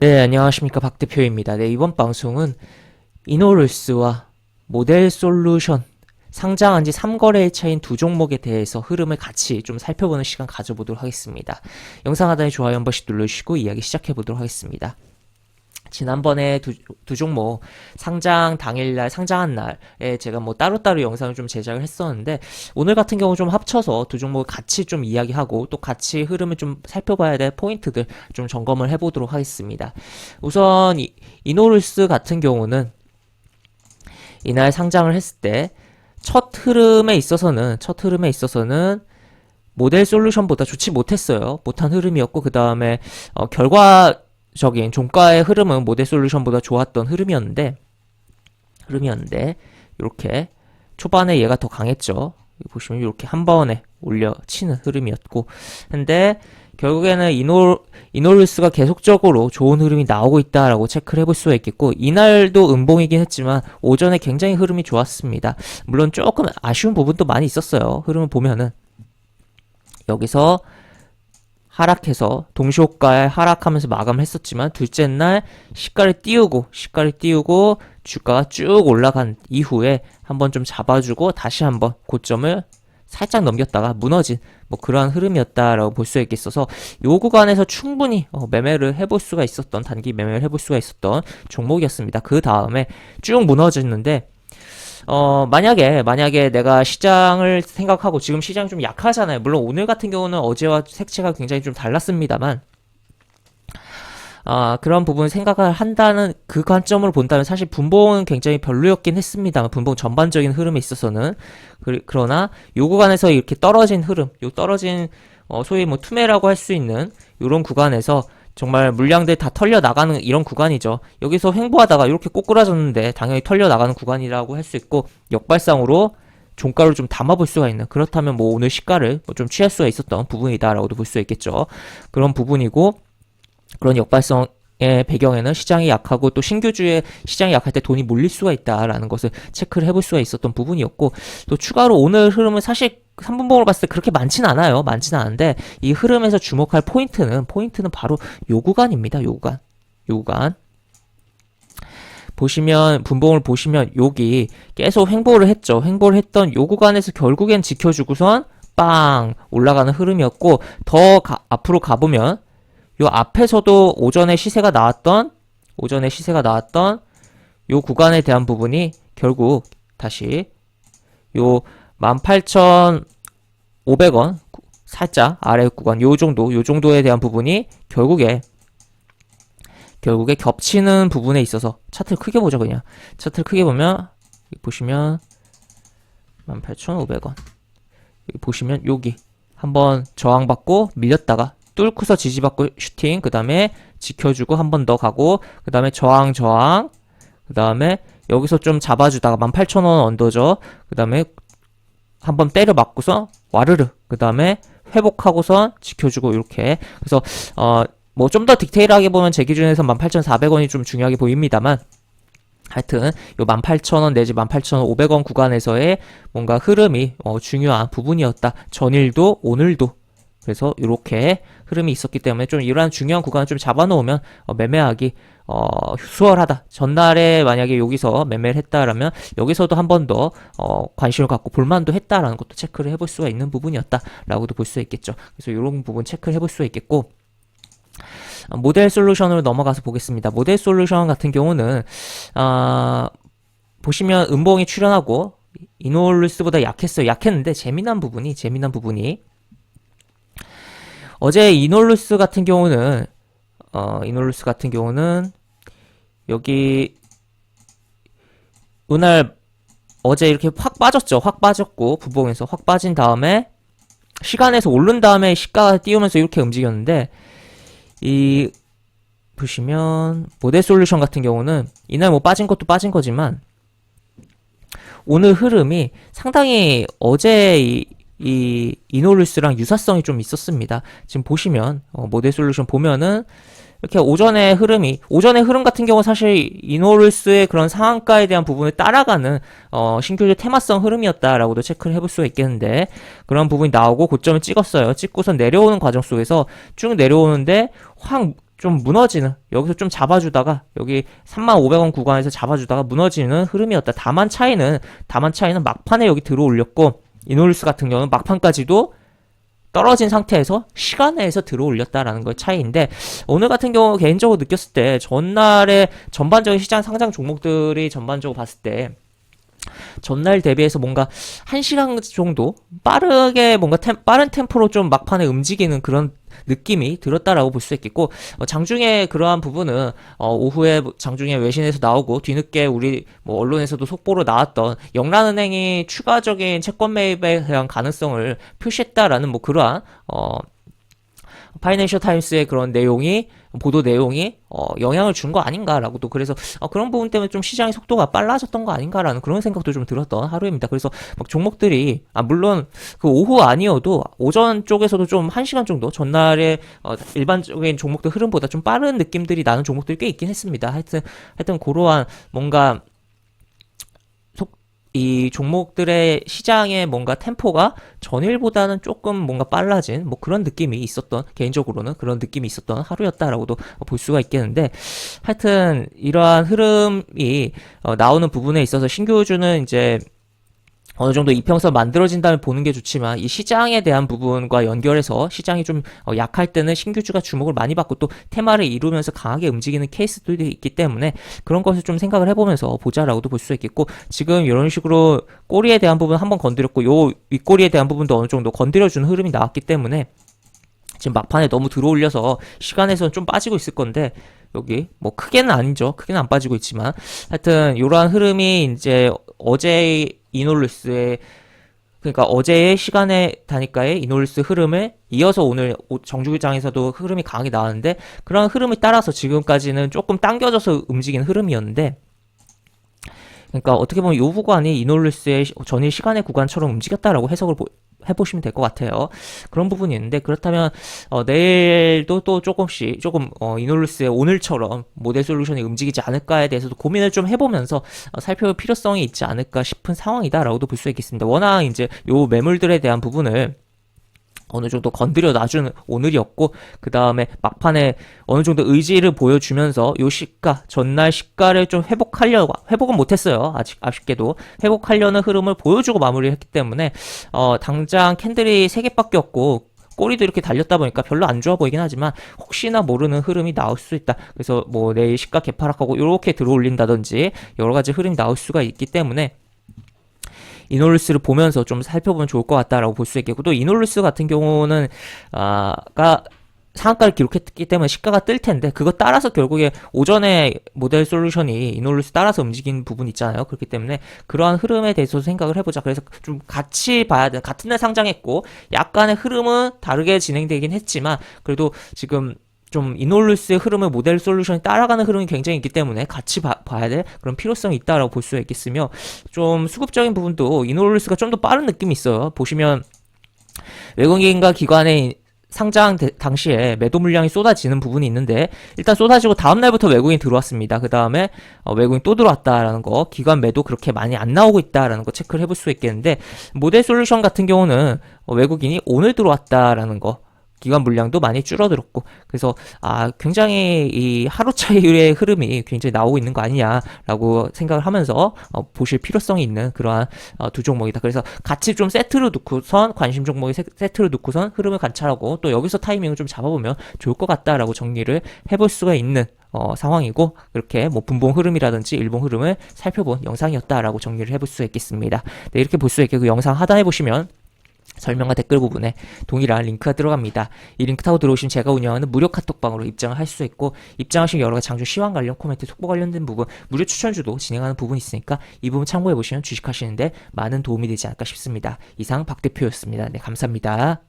네, 안녕하십니까. 박 대표입니다. 네, 이번 방송은 이노룰스와 모델 솔루션 상장한 지 3거래일 차인 두 종목에 대해서 흐름을 같이 좀 살펴보는 시간 가져보도록 하겠습니다. 영상 하단에 좋아요 한 번씩 눌러주시고 이야기 시작해보도록 하겠습니다. 지난번에 두 종목 상장 당일날 상장한 날에 제가 뭐 따로따로 영상을 좀 제작을 했었는데 오늘 같은 경우 좀 합쳐서 두 종목을 같이 좀 이야기하고 또 같이 흐름을 좀 살펴봐야 될 포인트들 좀 점검을 해보도록 하겠습니다. 우선 이노룰스 같은 경우는 이날 상장을 했을 때 첫 흐름에 있어서는 모델 솔루션보다 좋지 못했어요. 못한 흐름이었고 그 다음에 결과적인 종가의 흐름은 모델 솔루션보다 좋았던 흐름이었는데 이렇게 초반에 얘가 더 강했죠. 보시면 이렇게 한 번에 올려치는 흐름이었고 근데 결국에는 이노룰스가 계속적으로 좋은 흐름이 나오고 있다라고 체크를 해볼 수가 있겠고 이날도 음봉이긴 했지만 오전에 굉장히 흐름이 좋았습니다. 물론 조금 아쉬운 부분도 많이 있었어요. 흐름을 보면은 여기서 하락해서 동시호가에 하락하면서 마감을 했었지만 둘째 날 시가를 띄우고 주가가 쭉 올라간 이후에 한번 좀 잡아주고 다시 한번 고점을 살짝 넘겼다가 무너진 뭐 그러한 흐름이었다라고 볼 수 있겠어서 요 구간에서 충분히 매매를 해볼 수가 있었던 단기 매매를 해볼 수가 있었던 종목이었습니다. 그 다음에 쭉 무너졌는데 만약에 내가 시장을 생각하고 지금 시장이 좀 약하잖아요. 물론 오늘 같은 경우는 어제와 색채가 굉장히 좀 달랐습니다만 그런 부분 생각을 한다는 그 관점으로 본다면 사실 분봉은 굉장히 별로였긴 했습니다. 분봉 전반적인 흐름에 있어서는 그러나 요 구간에서 이렇게 떨어진 흐름, 요 떨어진 소위 뭐 투매라고 할 수 있는 이런 구간에서 정말 물량들 다 털려 나가는 이런 구간이죠. 여기서 횡보하다가 이렇게 꼬꾸라졌는데 당연히 털려 나가는 구간이라고 할 수 있고 역발상으로 종가를 좀 담아볼 수가 있는 그렇다면 뭐 오늘 시가를 좀 취할 수가 있었던 부분이다라고도 볼 수 있겠죠. 그런 부분이고 그런 역발성의 배경에는 시장이 약하고 또 신규주의 시장이 약할 때 돈이 몰릴 수가 있다라는 것을 체크를 해볼 수가 있었던 부분이었고 또 추가로 오늘 흐름은 사실 3분봉으로 봤을 때 그렇게 많지는 않아요. 많지는 않은데 이 흐름에서 주목할 포인트는 바로 요 구간입니다. 요 구간. 보시면 분봉을 보시면 여기 계속 횡보를 했죠. 횡보를 했던 요 구간에서 결국엔 지켜주고선 빵 올라가는 흐름이었고 더 앞으로 가보면 요 앞에서도 오전에 시세가 나왔던 요 구간에 대한 부분이 결국 다시 요 18,500원 살짝 아래 구간 요 정도에 대한 부분이 결국에 겹치는 부분에 있어서 차트를 크게 보죠. 그냥 차트를 크게 보면 보시면 18,500원 여기 보시면 여기 한번 저항받고 밀렸다가 뚫고서 지지받고 슈팅 그 다음에 지켜주고 한 번 더 가고 그 다음에 저항 그 다음에 여기서 좀 잡아주다가 18,000원 언더죠. 그 다음에 한번 때려 맞고서 와르르 그 다음에 회복하고선 지켜주고 이렇게 그래서 뭐 좀 더 디테일하게 보면 제 기준에서 18,400원이 좀 중요하게 보입니다만 하여튼 요 18,000원 내지 18,500원 구간에서의 뭔가 흐름이 중요한 부분이었다. 전일도 오늘도 그래서 이렇게 흐름이 있었기 때문에 좀 이러한 중요한 구간을 좀 잡아놓으면 매매하기 수월하다. 전날에 만약에 여기서 매매를 했다라면 여기서도 한 번 더 관심을 갖고 볼만도 했다라는 것도 체크를 해볼 수가 있는 부분이었다라고도 볼 수 있겠죠. 그래서 이런 부분 체크를 해볼 수 있겠고 모델 솔루션으로 넘어가서 보겠습니다. 모델 솔루션 같은 경우는 보시면 음봉이 출현하고 이노룰스보다 약했는데 재미난 부분이 어제 이노룰스 같은 경우는 여기 어제 이렇게 확 빠졌죠. 확 빠졌고 부봉에서 확 빠진 다음에 시간에서 오른 다음에 시가가 띄우면서 이렇게 움직였는데 이 보시면 모델 솔루션 같은 경우는 이날 뭐 빠진 것도 빠진 거지만 오늘 흐름이 상당히 어제 이노룰스랑 유사성이 좀 있었습니다. 지금 보시면 모델 솔루션 보면은 이렇게 오전의 흐름 같은 경우 사실 이노룰스의 그런 상한가에 대한 부분을 따라가는 신규주 테마성 흐름이었다라고도 체크를 해볼 수가 있겠는데 그런 부분이 나오고 고점을 찍었어요. 찍고선 내려오는 과정 속에서 쭉 내려오는데 확 좀 무너지는, 여기서 좀 잡아주다가 여기 3500원 구간에서 잡아주다가 무너지는 흐름이었다. 다만 차이는 막판에 여기 들어올렸고, 이노리스 같은 경우는 막판까지도 떨어진 상태에서 시간 내에서 들어올렸다라는 거의 차이인데, 오늘 같은 경우 개인적으로 느꼈을 때 전날에 전반적인 시장 상장 종목들이 전반적으로 봤을 때 전날 대비해서 뭔가 1시간 정도 빠르게 뭔가 빠른 템포로 좀 막판에 움직이는 그런 느낌이 들었다라고 볼 수 있겠고, 장중에 그러한 부분은 오후에 장중에 외신에서 나오고 뒤늦게 우리 뭐 언론에서도 속보로 나왔던 영란은행이 추가적인 채권 매입에 대한 가능성을 표시했다라는 뭐 그러한 파이낸셜 타임스의 그런 내용이, 보도 내용이 영향을 준 거 아닌가라고도, 그래서 그런 부분 때문에 좀 시장의 속도가 빨라졌던 거 아닌가라는 그런 생각도 좀 들었던 하루입니다. 그래서 막 종목들이 물론 그 오후 아니어도 오전 쪽에서도 좀 1시간 정도 전날에 일반적인 종목들 흐름보다 좀 빠른 느낌들이 나는 종목들이 꽤 있긴 했습니다. 하여튼 그러한 뭔가 이 종목들의 시장의 뭔가 템포가 전일보다는 조금 뭔가 빨라진 뭐 그런 느낌이 있었던, 개인적으로는 그런 느낌이 있었던 하루였다라고도 볼 수가 있겠는데, 하여튼 이러한 흐름이 나오는 부분에 있어서 신규주는 이제 어느 정도 이평선 만들어진다면 보는 게 좋지만, 이 시장에 대한 부분과 연결해서 시장이 좀 약할 때는 신규주가 주목을 많이 받고 또 테마를 이루면서 강하게 움직이는 케이스들도 있기 때문에 그런 것을 좀 생각을 해보면서 보자라고도 볼 수 있겠고, 지금 이런 식으로 꼬리에 대한 부분 한번 건드렸고 요 윗꼬리에 대한 부분도 어느 정도 건드려주는 흐름이 나왔기 때문에 지금 막판에 너무 들어올려서 시간에서는 좀 빠지고 있을 건데, 여기 뭐 크게는 아니죠. 크게는 안 빠지고 있지만 하여튼 이러한 흐름이 이제 어제 이놀루스의, 그러니까 어제의 시간의 단위가의 이놀루스 흐름을 이어서 오늘 정주기장에서도 흐름이 강하게 나왔는데, 그런 흐름에 따라서 지금까지는 조금 당겨져서 움직이는 흐름이었는데, 그러니까 어떻게 보면 요 구간이 이놀루스의 전일 시간의 구간처럼 움직였다라고 해석을 해보시면 될 것 같아요. 그런 부분이 있는데, 그렇다면 내일도 또 조금 이놀루스의 오늘처럼 모델 솔루션이 움직이지 않을까에 대해서도 고민을 좀 해보면서 살펴볼 필요성이 있지 않을까 싶은 상황이다라고도 볼 수 있겠습니다. 워낙 이제 요 매물들에 대한 부분을 어느 정도 건드려 놔주는 오늘이었고, 그 다음에 막판에 어느 정도 의지를 보여주면서 요 시가, 전날 시가를 좀 회복은 못했어요. 아직 아쉽게도 회복하려는 흐름을 보여주고 마무리를 했기 때문에 당장 캔들이 3개밖에 없고 꼬리도 이렇게 달렸다 보니까 별로 안 좋아 보이긴 하지만 혹시나 모르는 흐름이 나올 수 있다. 그래서 뭐 내일 시가 개파락하고 이렇게 들어올린다든지 여러 가지 흐름이 나올 수가 있기 때문에 이놀루스를 보면서 좀 살펴보면 좋을 것 같다라고 볼 수 있겠고, 또 이놀루스 같은 경우는 상한가를 기록했기 때문에 시가가 뜰 텐데, 그거 따라서 결국에 오전에 모델 솔루션이 이놀루스 따라서 움직이는 부분 있잖아요. 그렇기 때문에 그러한 흐름에 대해서 생각을 해보자. 그래서 좀 같이 봐야 돼. 같은 날 상장했고 약간의 흐름은 다르게 진행되긴 했지만, 그래도 지금 좀 이놀루스의 흐름을 모델 솔루션이 따라가는 흐름이 굉장히 있기 때문에 같이 봐야 될 그런 필요성이 있다라고 볼 수가 있겠으며, 좀 수급적인 부분도 이놀루스가 좀 더 빠른 느낌이 있어요. 보시면 외국인과 기관의 상장 당시에 매도 물량이 쏟아지는 부분이 있는데, 일단 쏟아지고 다음날부터 외국인이 들어왔습니다. 그 다음에 외국인 또 들어왔다라는 거, 기관 매도 그렇게 많이 안 나오고 있다라는 거 체크를 해볼 수 있겠는데, 모델 솔루션 같은 경우는 외국인이 오늘 들어왔다라는 거, 기관 물량도 많이 줄어들었고, 그래서 굉장히 이 하루 차이의 흐름이 굉장히 나오고 있는 거 아니냐라고 생각을 하면서 보실 필요성이 있는 그러한 두 종목이다. 그래서 같이 좀 세트로 놓고선, 관심 종목의 세트로 놓고선 흐름을 관찰하고 또 여기서 타이밍을 좀 잡아보면 좋을 것 같다라고 정리를 해볼 수가 있는 상황이고, 그렇게 뭐 분봉 흐름이라든지 일봉 흐름을 살펴본 영상이었다라고 정리를 해볼 수 있겠습니다. 네, 이렇게 볼 수 있게 그 영상 하단에 보시면 설명과 댓글 부분에 동일한 링크가 들어갑니다. 이 링크 타고 들어오시면 제가 운영하는 무료 카톡방으로 입장을 할 수 있고, 입장하신 여러 가지 장주 시황 관련 코멘트, 속보 관련된 부분, 무료 추천주도 진행하는 부분이 있으니까 이 부분 참고해보시면 주식하시는데 많은 도움이 되지 않을까 싶습니다. 이상 박 대표였습니다. 네, 감사합니다.